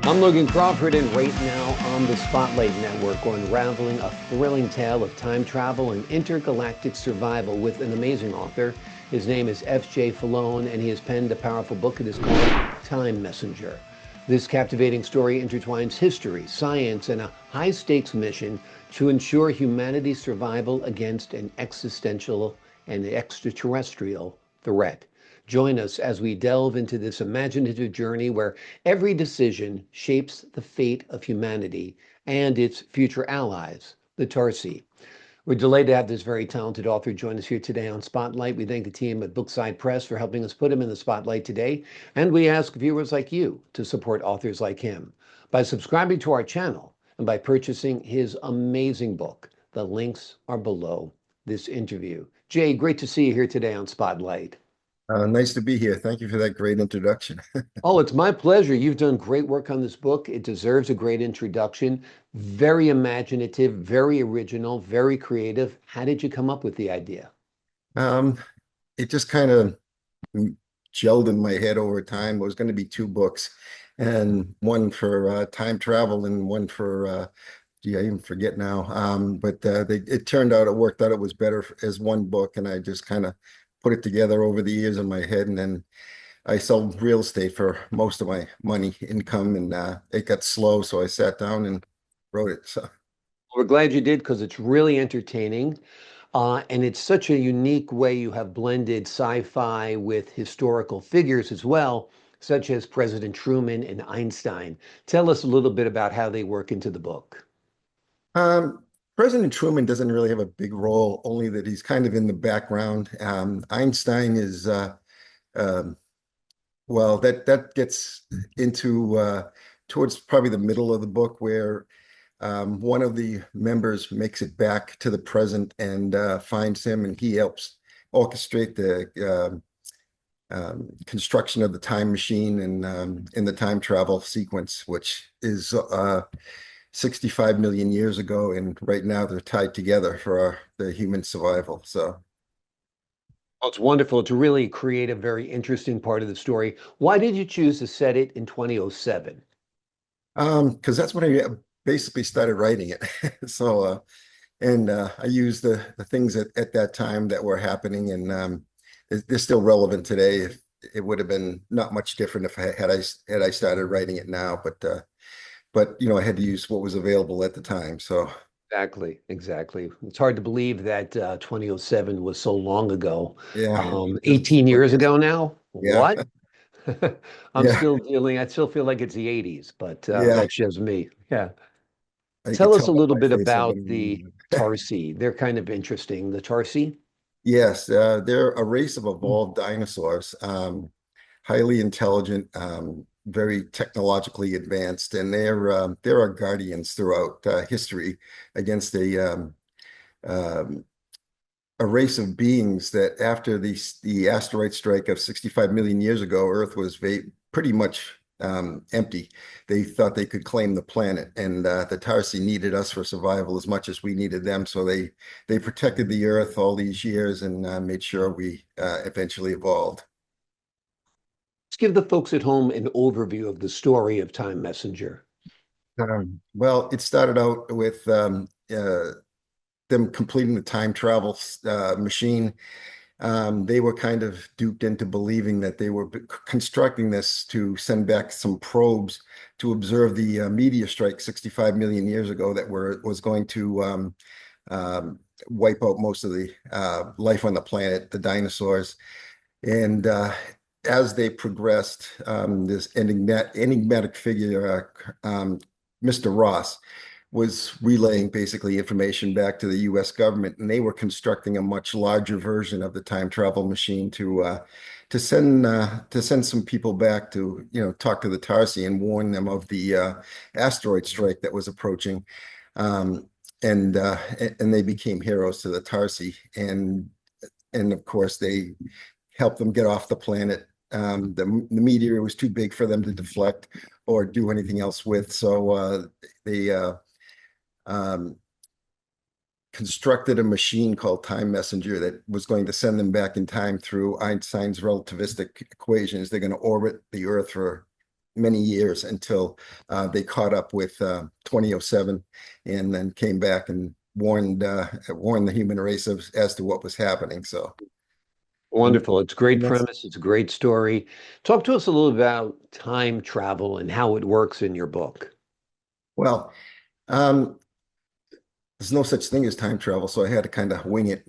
I'm Logan Crawford, and right now on the Spotlight Network, we're unraveling a thrilling tale of time travel and intergalactic survival with an amazing author. His name is F.J. Falone, and he has penned a powerful book. It is called Time Messenger. This captivating story intertwines history, science, and a high stakes mission to ensure humanity's survival against an existential and extraterrestrial threat. Join us as we delve into this imaginative journey where every decision shapes the fate of humanity and its future allies, the Tarsi. We're delighted to have this very talented author join us here today on Spotlight. We thank the team at Bookside Press for helping us put him in the spotlight today. And we ask viewers like you to support authors like him by subscribing to our channel and by purchasing his amazing book. The links are below this interview. Jay, great to see you here today on Spotlight. Nice to be here. Thank you for that great introduction. Oh, it's my pleasure. You've done great work on this book. It deserves a great introduction. Very imaginative, very original, very creative. How did you come up with the idea? Um, it just kind of gelled in my head over time. It was going to be two books, and one for time travel and one for gee, I even forget now. But it turned out it worked out. It was better as one book, and I just kind of put it together over the years in my head, and then I sold real estate for most of my money income, and it got slow, so I sat down and wrote it. So. We're glad you did because it's really entertaining. And it's such a unique way you have blended sci-fi with historical figures as well, such as President Truman and Einstein. Tell us a little bit about how they work into the book. Um, President Truman doesn't really have a big role, only that he's kind of in the background. Einstein is um, well, that gets into towards probably the middle of the book where one of the members makes it back to the present and finds him, and he helps orchestrate the construction of the time machine and in the time travel sequence, which is 65 million years ago, and right now they're tied together for the human survival. So, Oh, it's wonderful. It's a really creative, very interesting part of the story. Why did you choose to set it in 2007? because that's when I basically started writing it. So, and I used the things at that time that were happening, and they're still relevant today. If it would have been not much different if I started writing it now, but I had to use what was available at the time. So Exactly, exactly. It's hard to believe that 2007 was so long ago. yeah, doesn't 18 feel like years ago yesterday. now? Yeah, What? yeah, I still feel like it's the 80s, but yeah. that's just me. Yeah. You could Tell us tell a by little my bit face I'm about going to the use it. Tarsi. They're kind of interesting. The Tarsi? Yes, they're a race of evolved dinosaurs, highly intelligent, very technologically advanced, and they're our guardians throughout history against um, a race of beings that after the asteroid strike of 65 million years ago, Earth was pretty much empty. They thought they could claim the planet, and the Tarsi needed us for survival as much as we needed them. So they protected the Earth all these years and made sure we eventually evolved. Let's give the folks at home an overview of the story of Time Messenger. Well, it started out with them completing the time travel machine. They were kind of duped into believing that they were constructing this to send back some probes to observe the meteor strike 65 million years ago that was going to wipe out most of the life on the planet, the dinosaurs. And as they progressed, this enigmatic figure, Mr. Ross, was relaying basically information back to the U.S. government, and they were constructing a much larger version of the time travel machine to send some people back to talk to the Tarsi and warn them of the asteroid strike that was approaching. Um, and they became heroes to the Tarsi, and of course they helped them get off the planet. The meteor was too big for them to deflect or do anything else with, so they um, constructed a machine called Time Messenger that was going to send them back in time through Einstein's relativistic equations. They're going to orbit the Earth for many years until they caught up with 2007 and then came back and warned the human race as to what was happening. So, and, Wonderful. It's a great and that's premise. It's a great story. Talk to us a little about time travel and how it works in your book. well, um, there's no such thing as time travel, so I had to kind of wing it.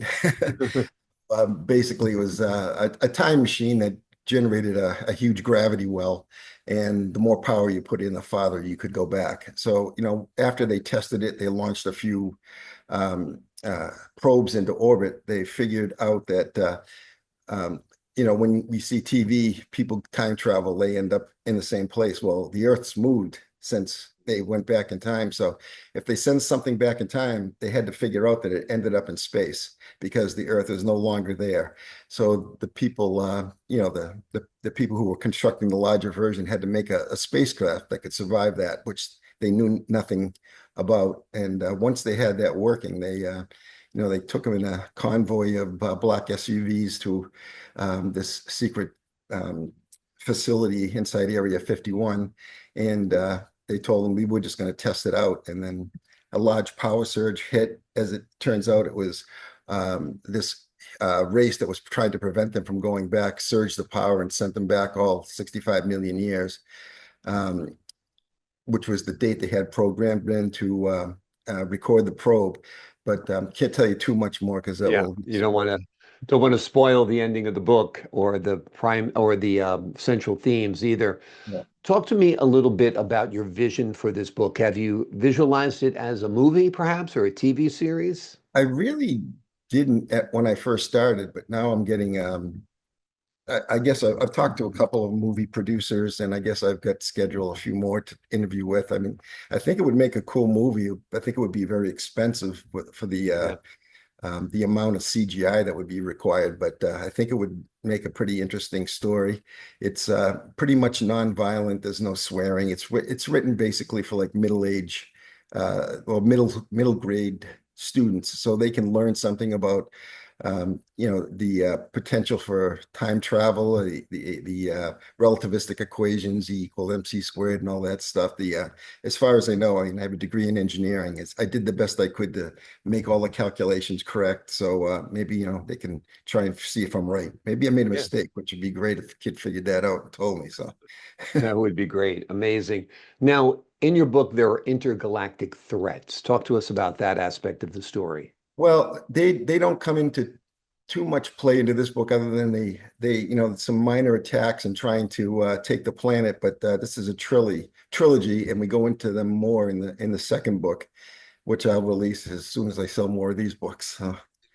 Basically, it was a time machine that generated a huge gravity well, and the more power you put in, the farther you could go back. So, after they tested it, they launched a few probes into orbit. They figured out that when we see TV, people time travel, they end up in the same place. Well, the Earth's moved since they went back in time. So if they send something back in time, they had to figure out that it ended up in space because the Earth is no longer there. So the people, the people who were constructing the larger version had to make a spacecraft that could survive that, which they knew nothing about. And once they had that working, they took them in a convoy of black SUVs to this secret um, facility inside Area 51. And they told them we were just going to test it out. And then a large power surge hit. As it turns out, it was this race that was trying to prevent them from going back, surged the power and sent them back all 65 million years, um, which was the date they had programmed in to record the probe. But can't tell you too much more because that Yeah, will you spoil. don't want to spoil the ending of the book or the prime or the central themes either. Yeah. Talk to me a little bit about your vision for this book. Have you visualized it as a movie, perhaps, or a TV series? I really didn't when I first started, but now I'm getting I guess I've talked to a couple of movie producers, and I guess I've got scheduled a few more to interview with. I mean, I think it would make a cool movie. I think it would be very expensive for Yeah. the amount of CGI that would be required, but I think it would make a pretty interesting story. It's pretty much non-violent. There's no swearing. It's written basically for like middle age, or middle grade students, so they can learn something about the potential for time travel, the relativistic equations, E equal MC squared, and all that stuff. As far as I know, I mean, I have a degree in engineering. I did the best I could to make all the calculations correct. So maybe they can try and see if I'm right. Maybe I made a Yeah, mistake, which would be great if the kid figured that out and told me. So. that would be great. Amazing. Now, in your book, there are intergalactic threats. Talk to us about that aspect of the story. Well, they don't come into too much play into this book other than they some minor attacks and trying to take the planet, but this is a trilogy, and we go into them more in the second book, which I'll release as soon as I sell more of these books.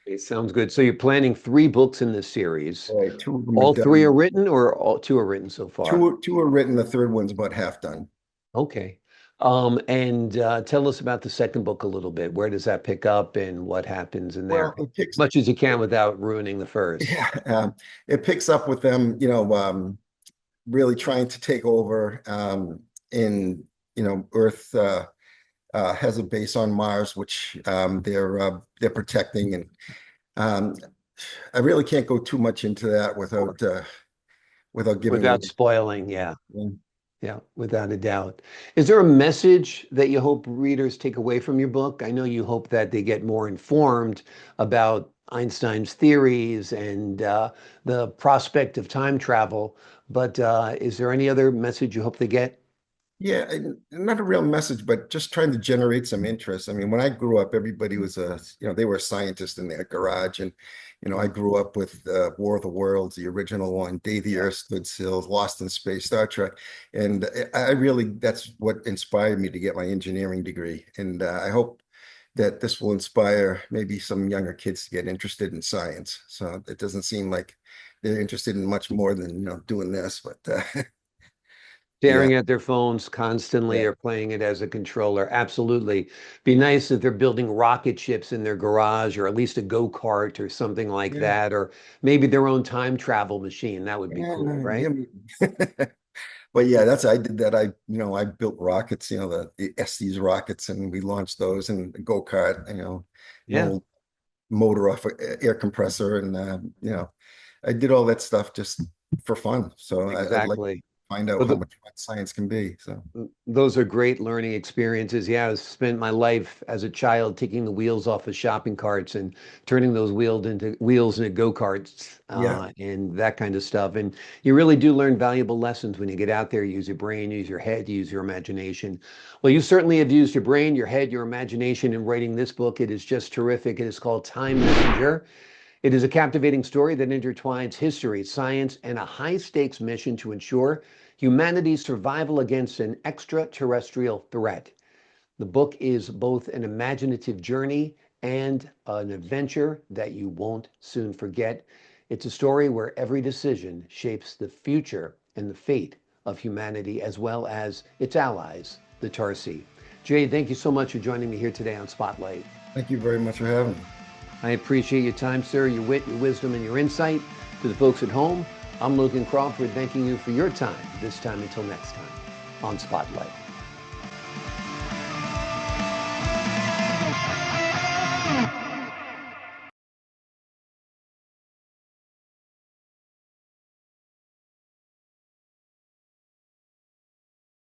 It sounds good. So you're planning three books in this series. All right, two of them are All three are done. written, or all two are written so far? Two are written. The third one's about half done. Okay. And tell us about the second book a little bit. Where does that pick up and what happens in there? Well, it picks Much as you can without ruining the first. yeah, it picks up with them, really trying to take over in Earth has a base on Mars, which they're protecting, and um, I really can't go too much into that Of course. without giving Without away. spoiling, yeah. Yeah, without a doubt. Is there a message that you hope readers take away from your book? I know you hope that they get more informed about Einstein's theories and the prospect of time travel, but is there any other message you hope they get? Yeah, not a real message, but just trying to generate some interest. I mean, when I grew up, everybody was they were a scientist in their garage, and I grew up with War of the Worlds, the original one, Day the Yeah. Earth Stood Still, Lost in Space, Star Trek, and that's what inspired me to get my engineering degree, and I hope that this will inspire maybe some younger kids to get interested in science. So it doesn't seem like they're interested in much more than doing this, but yeah, Staring at their phones constantly yeah, or playing it as a controller. Absolutely. Be nice if they're building rocket ships in their garage or at least a go-kart or something like yeah. that, or maybe their own time travel machine. That would be Yeah, cool, no, right? but yeah, I did that. I built rockets, the Estes rockets, and we launched those and a go-kart, an Yeah, old motor off an air compressor, and I did all that stuff just for fun. So I'd like to exactly. find out Well, how much fun science can be. So those are great learning experiences. Yeah, I spent my life as a child taking the wheels off of shopping carts and turning those wheels into go-karts yeah, and that kind of stuff. And you really do learn valuable lessons when you get out there. Use your brain, use your head, use your imagination. Well, you certainly have used your brain, your head, your imagination in writing this book. It is just terrific. It is called Time Messenger. It is a captivating story that intertwines history, science, and a high-stakes mission to ensure humanity's survival against an extraterrestrial threat. The book is both an imaginative journey and an adventure that you won't soon forget. It's a story where every decision shapes the future and the fate of humanity as well as its allies, the Tarsi. Jay, thank you so much for joining me here today on Spotlight. thank you very much for having me. I appreciate your time, sir, your wit, your wisdom, and your insight. To the folks at home, I'm Logan Crawford, thanking you for your time, this time until next time on Spotlight.